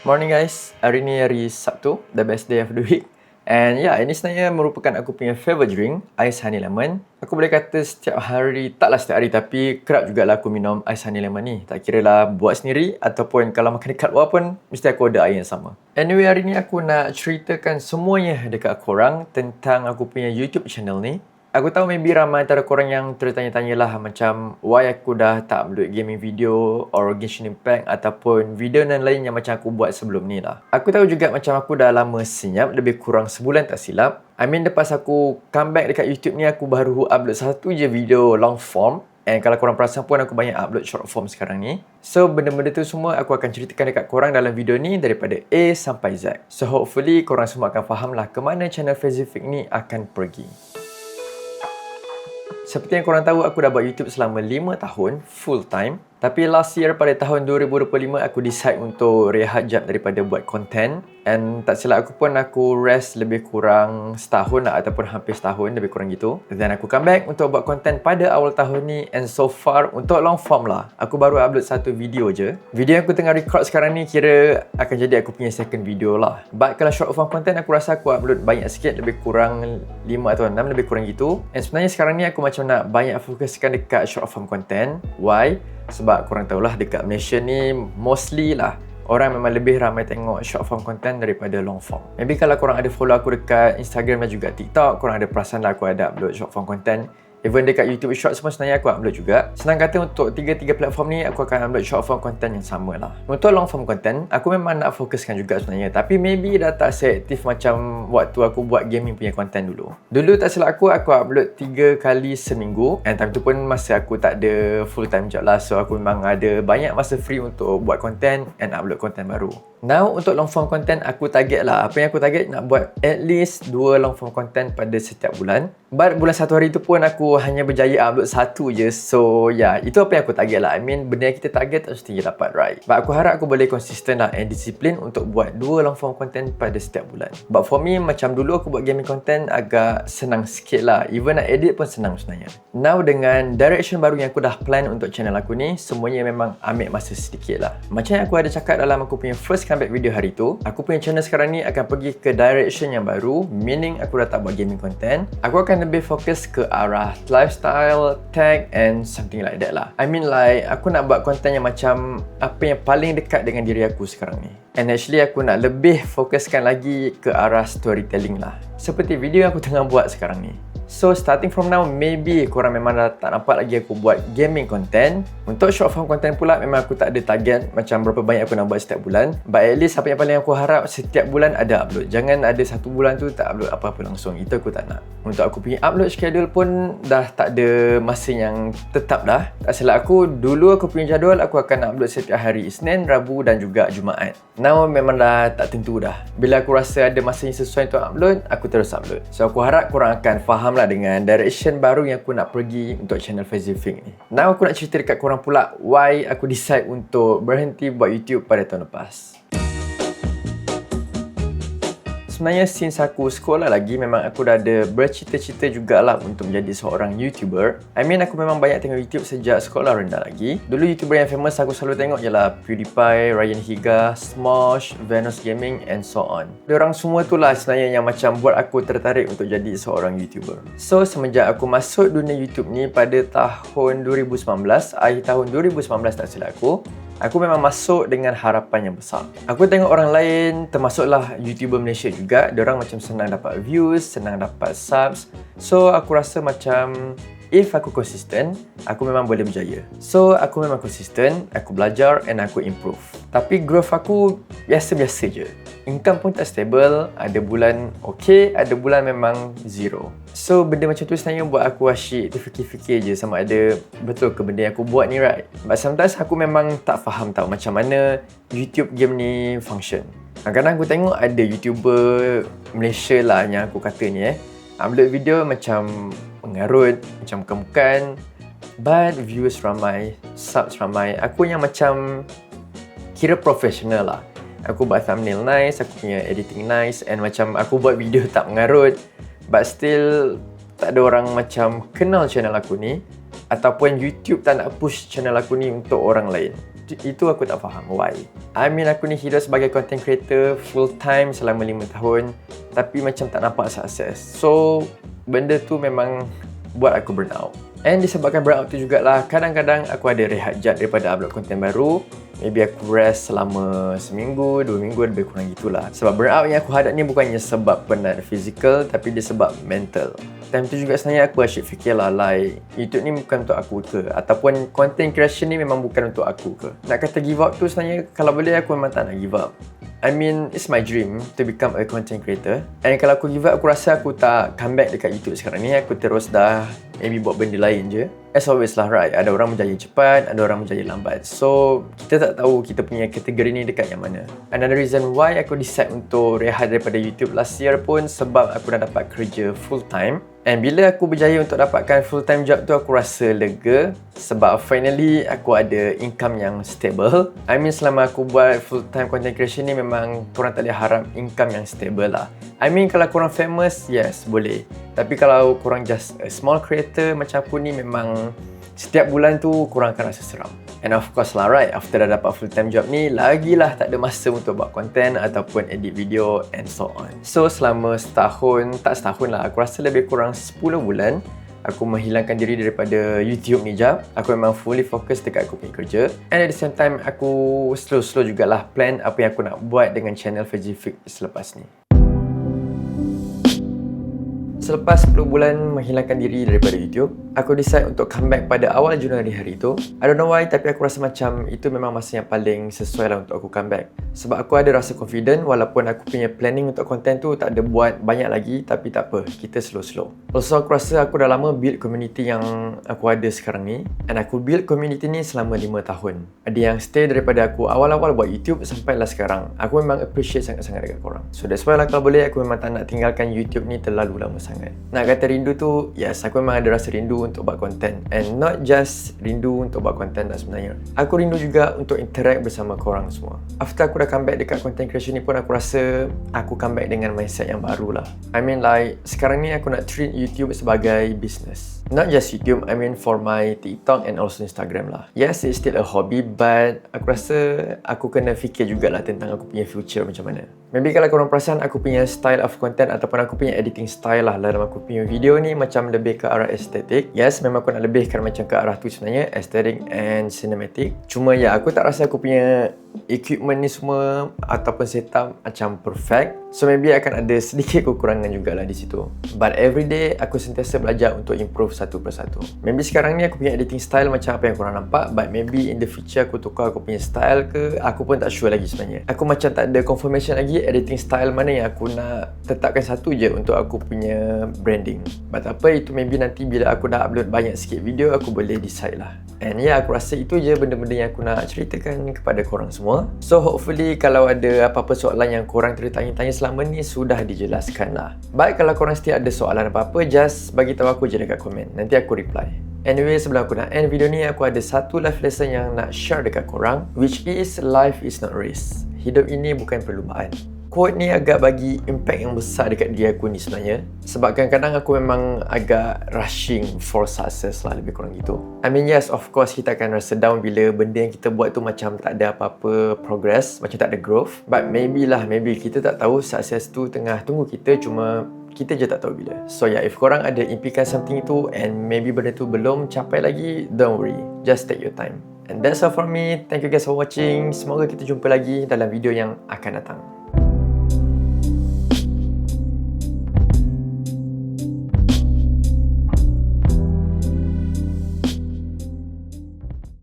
Morning guys, hari ni hari Sabtu, the best day of the week. And ini sebenarnya merupakan aku punya favourite drink, ais honey lemon. Aku boleh kata setiap hari, taklah setiap hari tapi kerap jugalah aku minum ais honey lemon ni. Tak kira lah buat sendiri ataupun kalau makan dekat luar pun, mesti aku order air yang sama. Anyway, hari ni aku nak ceritakan semuanya dekat korang tentang aku punya YouTube channel ni. Aku tahu maybe ramai antara korang yang tertanya-tanya lah macam why aku dah tak upload gaming video or Genshin Impact ataupun video dan lain yang macam aku buat sebelum ni lah. Aku tahu juga macam aku dah lama senyap, lebih kurang sebulan tak silap. Lepas aku comeback dekat YouTube ni, aku baru upload satu je video long form. And kalau korang perasan pun aku banyak upload short form sekarang ni. So benda-benda tu semua aku akan ceritakan dekat korang dalam video ni daripada A sampai Z. So hopefully korang semua akan faham lah ke mana channel Fazific ni akan pergi. Seperti yang korang tahu, aku dah buat YouTube selama 5 tahun full time. Tapi last year pada tahun 2025 aku decide untuk rehat jap daripada buat content. And tak silap aku rest lebih kurang setahun lah, ataupun hampir setahun, lebih kurang gitu. Then aku come back untuk buat content pada awal tahun ni. And so far untuk long form lah, aku baru upload satu video je. Video yang aku tengah record sekarang ni kira akan jadi aku punya second video lah. But kalau short form content aku rasa aku upload banyak sikit, lebih kurang 5 atau 6, lebih kurang gitu. And sebenarnya sekarang ni aku macam nak banyak fokuskan dekat short form content. Why? Sebab korang tahulah dekat Malaysia ni mostly lah orang memang lebih ramai tengok short form content daripada long form. Maybe kalau korang ada follow aku dekat Instagram dan juga TikTok, korang ada perasan lah aku ada upload short form content. Even dekat YouTube Shorts pun sebenarnya aku upload juga. Senang kata untuk tiga platform ni aku akan upload short form content yang sama lah. Untuk long form content, aku memang nak fokuskan juga sebenarnya. Tapi maybe dah tak seaktif macam waktu aku buat gaming punya content dulu. Dulu tak silap aku upload 3 kali seminggu. And time tu pun masa aku tak ada full time job lah. So aku memang ada banyak masa free untuk buat content and upload content baru. Now untuk long form content aku target lah. Apa yang aku target nak buat at least 2 long form content pada setiap bulan. But bulan satu hari tu pun aku hanya berjaya upload satu je. So itu apa yang aku target lah. Benda yang kita target tak mesti dapat, right? But aku harap aku boleh konsisten lah and disiplin untuk buat 2 long form content pada setiap bulan. But for me, macam dulu aku buat gaming content agak senang sikit lah. Even nak edit pun senang sebenarnya. Now dengan direction baru yang aku dah plan untuk channel aku ni, semuanya memang ambil masa sedikit lah. Macam yang aku ada cakap dalam aku punya first comeback video hari tu, aku punya channel sekarang ni akan pergi ke direction yang baru. Meaning aku dah tak buat gaming content. Aku akan lebih fokus ke arah lifestyle, tech and something like that lah. Aku nak buat konten yang macam apa yang paling dekat dengan diri aku sekarang ni. And actually aku nak lebih fokuskan lagi ke arah storytelling lah. Seperti video yang aku tengah buat sekarang ni. So starting from now, maybe korang memang dah tak nampak lagi aku buat gaming content. Untuk short form content pula memang aku tak ada target macam berapa banyak aku nak buat setiap bulan. But at least apa yang paling aku harap setiap bulan ada upload. Jangan ada satu bulan tu tak upload apa-apa langsung. Itu aku tak nak. Untuk aku punya upload schedule pun dah tak ada masa yang tetap dah. Tak silap aku, dulu aku punya jadual aku akan upload setiap hari Isnin, Rabu dan juga Jumaat. Now memang dah tak tentu dah. Bila aku rasa ada masa yang sesuai untuk upload, aku terus upload. So aku harap korang akan faham lah dengan direction baru yang aku nak pergi untuk channel Fazific ni. Now aku nak cerita dekat korang pula why aku decide untuk berhenti buat YouTube pada tahun lepas. Sebenarnya since aku sekolah lagi, memang aku dah ada bercita-cita jugalah untuk menjadi seorang YouTuber. Aku memang banyak tengok YouTube sejak sekolah rendah lagi. Dulu YouTuber yang famous aku selalu tengok ialah PewDiePie, Ryan Higa, Smosh, Venus Gaming and so on. Diorang semua tu lah sebenarnya yang macam buat aku tertarik untuk jadi seorang YouTuber. So semenjak aku masuk dunia YouTube ni pada tahun 2019, akhir tahun 2019 tak silap aku memang masuk dengan harapan yang besar. Aku tengok orang lain, termasuklah YouTuber Malaysia juga, diorang macam senang dapat views, senang dapat subs. So aku rasa macam if aku konsisten, aku memang boleh berjaya. So aku memang konsisten, aku belajar and aku improve. Tapi growth aku biasa-biasa je. Income pun tak stable, ada bulan okay, ada bulan memang zero. So benda macam tu sebenarnya buat aku asyik terfikir-fikir je sama ada betul ke benda yang aku buat ni, right? But sometimes aku memang tak faham tau macam mana YouTube game ni function. Kadang-kadang aku tengok ada YouTuber Malaysia lah yang aku kata ni upload video macam mengarut, macam bukan-bukan, but views ramai, subs ramai. Aku yang macam kira professional lah. Aku buat thumbnail nice, aku punya editing nice and macam aku buat video tak mengarut, but still tak ada orang macam kenal channel aku ni ataupun YouTube tak nak push channel aku ni untuk orang lain. Itu aku tak faham why. I mean aku ni hidup sebagai content creator full time selama 5 tahun tapi macam tak nampak sukses. So benda tu memang buat aku burn out. And disebabkan burn out tu jugalah kadang-kadang aku ada rehat jap daripada upload konten baru. Maybe aku rest selama seminggu, 2 minggu, lebih kurang gitulah. Sebab burnout yang aku hadap ni bukannya sebab penat fizikal tapi dia sebab mental. Time tu juga sebenarnya aku asyik fikirlah like YouTube ni bukan untuk aku ke, ataupun content creation ni memang bukan untuk aku ke. Nak kata give up tu sebenarnya kalau boleh aku memang tak nak give up. I mean, it's my dream to become a content creator. And kalau aku give up, aku rasa aku tak comeback dekat YouTube sekarang ni. Aku terus dah maybe buat benda lain je. As always lah, right? Ada orang berjaya cepat, ada orang berjaya lambat. So, kita tak tahu kita punya kategori ni dekat yang mana. Another reason why aku decide untuk rehat daripada YouTube last year pun sebab aku dah dapat kerja full time. And bila aku berjaya untuk dapatkan full time job tu, aku rasa lega sebab finally aku ada income yang stable. I mean selama aku buat full time content creation ni memang korang tak boleh harap income yang stable lah. I mean kalau korang famous, yes boleh. Tapi kalau korang just a small creator macam aku ni, memang setiap bulan tu korang akan rasa seram. And of course lah, right, after dah dapat full time job ni, lagilah tak ada masa untuk buat content ataupun edit video and so on. So selama setahun, tak setahun lah, aku rasa lebih kurang 10 bulan aku menghilangkan diri daripada YouTube ni jap. Aku memang fully fokus dekat aku punya kerja. And at the same time, aku slow-slow jugalah plan apa yang aku nak buat dengan channel Veggiefix selepas ni. Selepas 10 bulan menghilangkan diri daripada YouTube, aku decide untuk comeback pada awal Januari hari itu. I don't know why, tapi aku rasa macam itu memang masa yang paling sesuai lah untuk aku comeback. Sebab aku ada rasa confident walaupun aku punya planning untuk content tu tak ada buat banyak lagi, tapi tak apa, kita slow-slow. Also aku rasa aku dah lama build community yang aku ada sekarang ni. And aku build community ni selama 5 tahun. Ada yang stay daripada aku awal-awal buat YouTube sampailah sekarang. Aku memang appreciate sangat-sangat dekat korang. So that's why lah kalau boleh aku memang tak nak tinggalkan YouTube ni terlalu lama sangat. Nak kata rindu tu, yes, aku memang ada rasa rindu untuk buat content. And not just rindu untuk buat content lah sebenarnya. Aku rindu juga untuk interact bersama korang semua. After aku dah comeback dekat content creation ni pun, aku rasa aku comeback dengan mindset yang baru lah. I mean like, sekarang ni aku nak treat YouTube sebagai business. Not just YouTube, I mean for my TikTok and also Instagram lah. Yes, it's still a hobby, but aku rasa aku kena fikir jugalah tentang aku punya future macam mana. Maybe kalau korang perasan aku punya style of content ataupun aku punya editing style lah dalam aku punya video ni macam lebih ke arah estetik. Yes, memang aku nak lebihkan macam ke arah tu sebenarnya, aesthetic and cinematic. Cuma ya, aku tak rasa aku punya equipment ni semua ataupun setup macam perfect. So maybe akan ada sedikit kekurangan jugalah di situ. But everyday aku sentiasa belajar untuk improve satu persatu. Maybe sekarang ni aku punya editing style macam apa yang korang nampak, but maybe in the future aku tukar aku punya style ke, aku pun tak sure lagi sebenarnya. Aku macam tak ada confirmation lagi editing style mana yang aku nak tetapkan satu je untuk aku punya branding. But apa itu, maybe nanti bila aku dah upload banyak sikit video, aku boleh decide lah. And ya, aku rasa itu je benda-benda yang aku nak ceritakan kepada korang semua. So hopefully kalau ada apa-apa soalan yang korang tertanya-tanya selama ni sudah dijelaskan lah. Baik, kalau korang still ada soalan apa-apa, just bagi tahu aku je dekat komen. Nanti aku reply. Anyway, sebelum aku nak end video ni, aku ada satu life lesson yang nak share dekat korang, which is life is not race. Hidup ini bukan perlumbaan. Quote ni agak bagi impact yang besar dekat diri aku ni sebenarnya. Sebab kadang-kadang aku memang agak rushing for success lah, lebih kurang gitu. I mean yes, of course kita akan rasa down bila benda yang kita buat tu macam tak ada apa-apa progress, macam tak ada growth. But maybe kita tak tahu success tu tengah tunggu kita, cuma kita je tak tahu bila. So yeah, if korang ada impikan something tu and maybe benda tu belum capai lagi, don't worry. Just take your time. And that's all from me. Thank you guys for watching. Semoga kita jumpa lagi dalam video yang akan datang.